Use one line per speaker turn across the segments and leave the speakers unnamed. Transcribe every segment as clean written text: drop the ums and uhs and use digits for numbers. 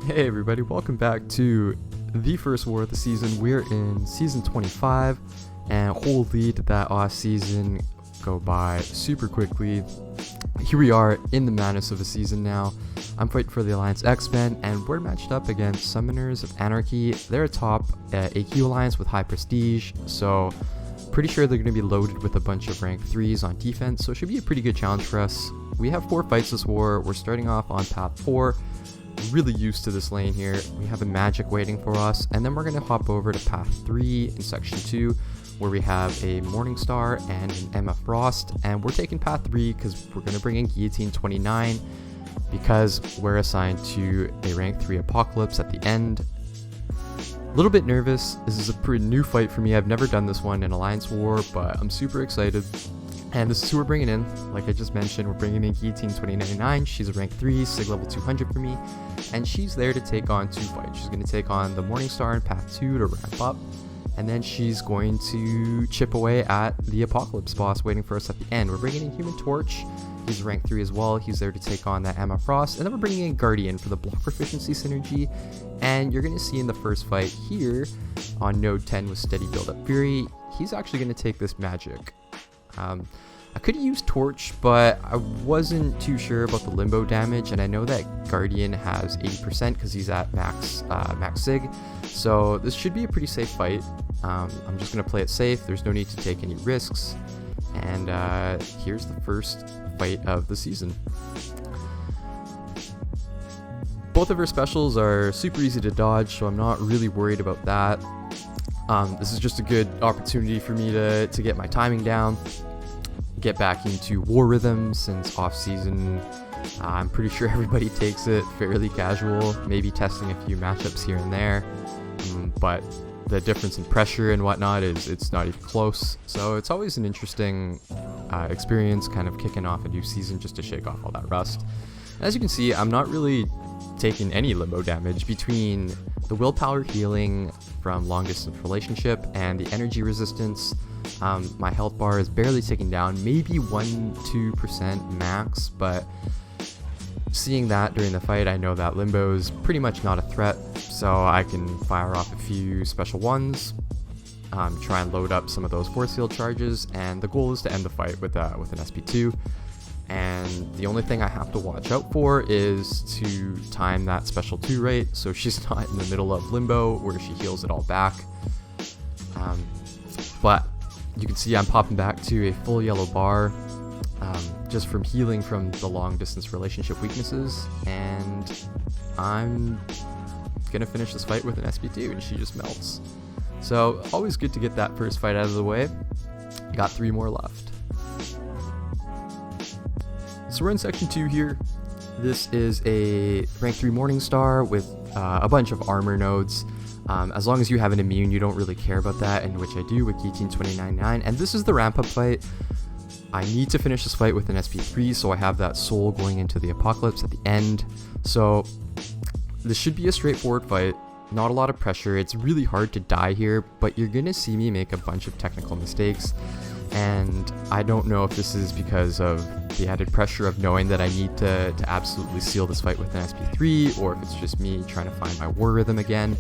Hey everybody, welcome back to the first war of the season. We're in season 25, and holy did that off season go by super quickly. Here we are in the madness of the season now. I'm fighting for the Alliance X-Men, and we're matched up against Summoners of Anarchy. They're a top AQ Alliance with high prestige, so pretty sure they're going to be loaded with a bunch of rank 3s on defense, so it should be a pretty good challenge for us. We have 4 fights this war. We're starting off on path 4. Really used to this lane here. We have a magic waiting for us, and then we're going to hop over to path 3 in section 2 where we have a Morningstar and an Emma Frost, and we're taking path 3 because we're going to bring in Guillotine 29 because we're assigned to a rank 3 Apocalypse at the end. A little bit nervous. This is a pretty new fight for me. I've never done this one in Alliance War, but I'm super excited. And this is who we're bringing in. Like I just mentioned, we're bringing in Guillotine 2099. She's a rank 3, sig level 200 for me. And she's there to take on 2 fights. She's going to take on the Morningstar in path 2 to ramp up. And then she's going to chip away at the Apocalypse boss waiting for us at the end. We're bringing in Human Torch. He's rank 3 as well. He's there to take on that Emma Frost. And then we're bringing in Guardian for the block proficiency synergy. And you're going to see in the first fight here on node 10 with Steady Build Up Fury, he's actually going to take this magic. I could use Torch, but I wasn't too sure about the limbo damage, and I know that Guardian has 80% because he's at max sig, so this should be a pretty safe fight. I'm just going to play it safe. There's no need to take any risks, and here's the first fight of the season. Both of her specials are super easy to dodge, so I'm not really worried about that. This is just a good opportunity for me to get my timing down, get back into war rhythm since off season. I'm pretty sure everybody takes it fairly casual, maybe testing a few matchups here and there, but the difference in pressure and whatnot is it's not even close. So it's always an interesting experience kind of kicking off a new season just to shake off all that rust. As you can see, I'm not really taking any limbo damage between the willpower healing from long distance relationship and the energy resistance. My health bar is barely ticking down, maybe 1-2% max, but seeing that during the fight, I know that limbo is pretty much not a threat, so I can fire off a few special ones, try and load up some of those force field charges, and the goal is to end the fight with an SP2. And the only thing I have to watch out for is to time that special 2 right, so she's not in the middle of limbo where she heals it all back. But you can see I'm popping back to a full yellow bar just from healing from the long distance relationship weaknesses, and I'm gonna finish this fight with an SP2 and she just melts. So always good to get that first fight out of the way. Got 3 more left. So we're in section 2 here. This is a rank 3 Morningstar with a bunch of armor nodes. As long as you have an immune, you don't really care about that, and which I do with Guillotine 2099. And this is the ramp up fight. I need to finish this fight with an SP3, so I have that soul going into the Apocalypse at the end. So this should be a straightforward fight. Not a lot of pressure. It's really hard to die here, but you're gonna see me make a bunch of technical mistakes. And I don't know if this is because of the added pressure of knowing that I need to absolutely seal this fight with an SP3, or if it's just me trying to find my war rhythm again.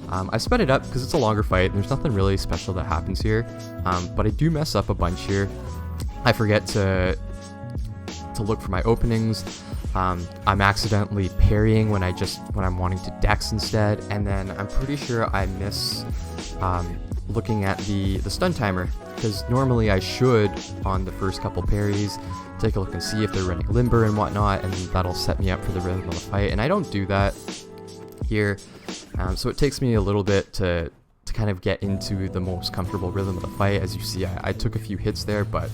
I sped it up because it's a longer fight. There's nothing really special that happens here, but I do mess up a bunch here. I forget to look for my openings. I'm accidentally parrying when I'm wanting to dex instead, and then I'm pretty sure I miss looking at the stun timer, because normally I should, on the first couple parries, take a look and see if they're running limber and whatnot, and that'll set me up for the rhythm of the fight, and I don't do that here. So it takes me a little bit to kind of get into the most comfortable rhythm of the fight. As you see, I took a few hits there, but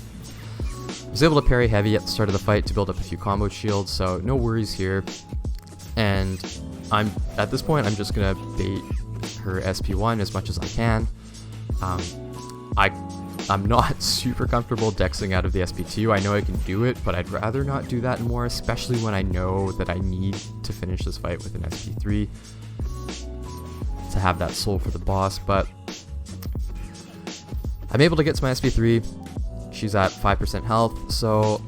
I was able to parry heavy at the start of the fight to build up a few combo shields, so no worries here. And at this point, I'm just gonna bait her SP1 as much as I can. I'm not super comfortable dexing out of the SP2. I know I can do it, but I'd rather not do that more, especially when I know that I need to finish this fight with an SP3 to have that soul for the boss. But I'm able to get to my SP3. She's at 5% health, so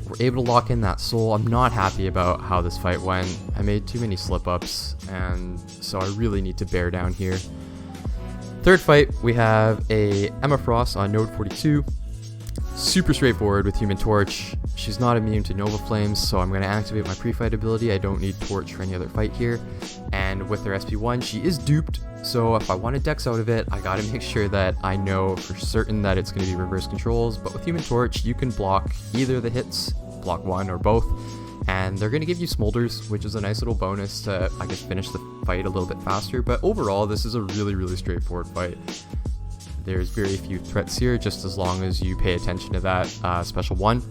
We're able to lock in that soul. I'm not happy about how this fight went. I made too many slip-ups, and so I really need to bear down here. Third fight, we have a Emma Frost on node 42. Super straightforward with Human Torch. She's not immune to Nova Flames, so I'm going to activate my pre-fight ability. I don't need Torch for any other fight here. And with her SP1, she is duped, so if I want to dex out of it, I gotta make sure that I know for certain that it's going to be reverse controls. But with Human Torch, you can block either the hits, block one or both, and they're going to give you Smolders, which is a nice little bonus to, I guess, finish the fight a little bit faster. But overall, this is a really straightforward fight. There's very few threats here, just as long as you pay attention to that special one.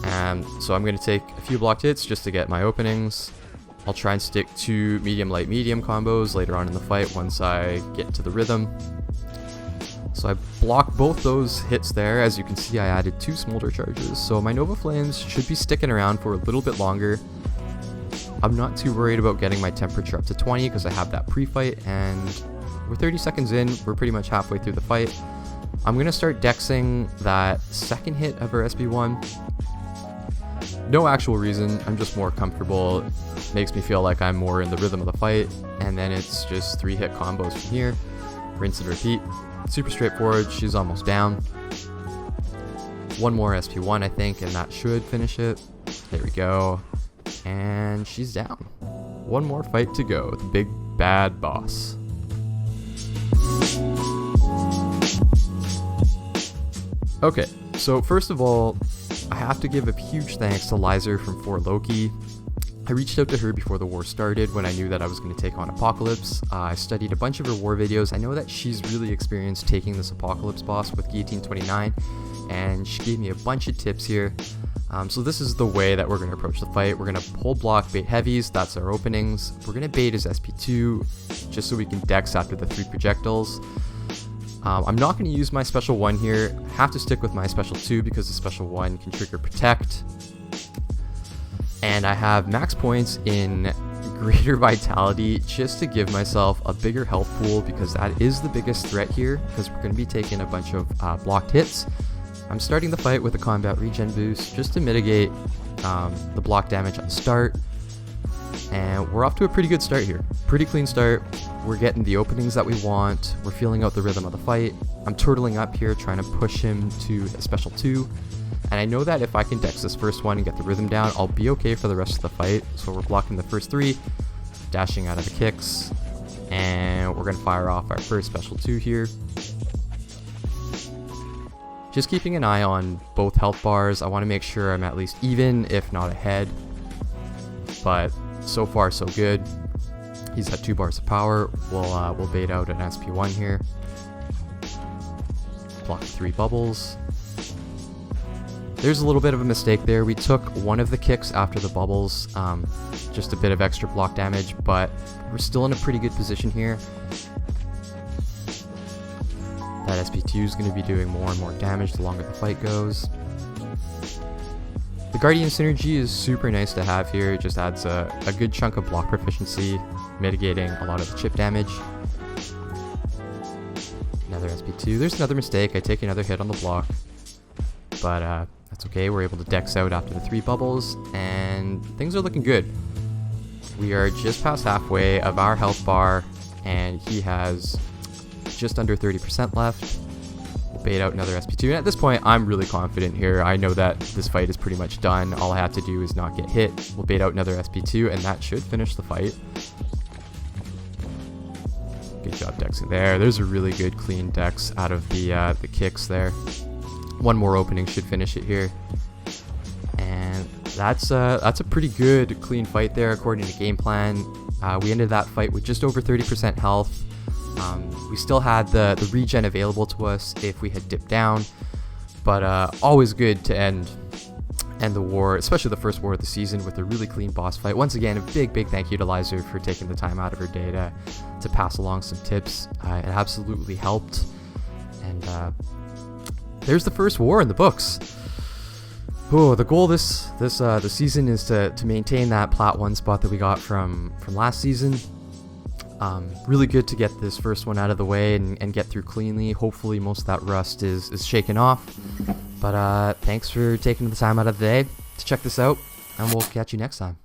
And so I'm going to take a few blocked hits just to get my openings. I'll try and stick to medium, light, medium combos later on in the fight once I get to the rhythm. So I blocked both those hits there. As you can see, I added 2 Smolder charges. So my Nova Flames should be sticking around for a little bit longer. I'm not too worried about getting my temperature up to 20 because I have that pre-fight, and we're 30 seconds in. We're pretty much halfway through the fight. I'm going to start dexing that second hit of her SB1. No actual reason, I'm just more comfortable. Makes me feel like I'm more in the rhythm of the fight, and then it's just 3-hit combos from here. Rinse and repeat. Super straightforward. She's almost down. One more SP1, I think, and that should finish it. There we go. And she's down. One more fight to go. The big bad boss. Okay, so first of all, I have to give a huge thanks to Lizer from 4Loki. I reached out to her before the war started when I knew that I was going to take on Apocalypse. I studied a bunch of her war videos. I know that she's really experienced taking this Apocalypse boss with Guillotine 29, and she gave me a bunch of tips here. So this is the way that we're going to approach the fight. We're going to pull block bait heavies, that's our openings. We're going to bait his SP2 just so we can dex after the 3 projectiles. I'm not going to use my special 1 here. I have to stick with my special 2 because the special 1 can trigger Protect. And I have max points in Greater Vitality just to give myself a bigger health pool, because that is the biggest threat here, because we're going to be taking a bunch of blocked hits. I'm starting the fight with a combat regen boost just to mitigate the block damage at the start. And we're off to a pretty good start here. Pretty clean start. We're getting the openings that we want. We're feeling out the rhythm of the fight. I'm turtling up here trying to push him to a special 2. And I know that if I can dex this first one and get the rhythm down, I'll be okay for the rest of the fight. So we're blocking the first 3, dashing out of the kicks, and we're going to fire off our first special 2 here. Just keeping an eye on both health bars. I want to make sure I'm at least even, if not ahead. But so far so good. He's at 2 bars of power. We'll bait out an SP1 here. Block 3 bubbles. There's a little bit of a mistake there. We took one of the kicks after the bubbles, just a bit of extra block damage, but we're still in a pretty good position here. That SP2 is going to be doing more and more damage the longer the fight goes. The Guardian synergy is super nice to have here. It just adds a good chunk of block proficiency, mitigating a lot of the chip damage. Another SP2. There's another mistake. I take another hit on the block, but that's okay. We're able to dex out after the 3 bubbles, and things are looking good. We are just past halfway of our health bar, and he has just under 30% left. We'll bait out another SP2, and at this point, I'm really confident here. I know that this fight is pretty much done. All I have to do is not get hit. We'll bait out another SP2, and that should finish the fight. Good job dexing there. There's a really good clean dex out of the kicks there. One more opening should finish it here. And that's a pretty good clean fight there according to game plan. We ended that fight with just over 30% health. We still had the regen available to us if we had dipped down, but always good to end the war, especially the first war of the season, with a really clean boss fight. Once again, a big thank you to Lizer for taking the time out of her day to pass along some tips. It absolutely helped, and there's the first war in the books. Oh, the goal this season is to maintain that Plat 1 spot that we got from last season. Really good to get this first one out of the way and get through cleanly. Hopefully most of that rust is shaken off. But thanks for taking the time out of the day to check this out, and we'll catch you next time.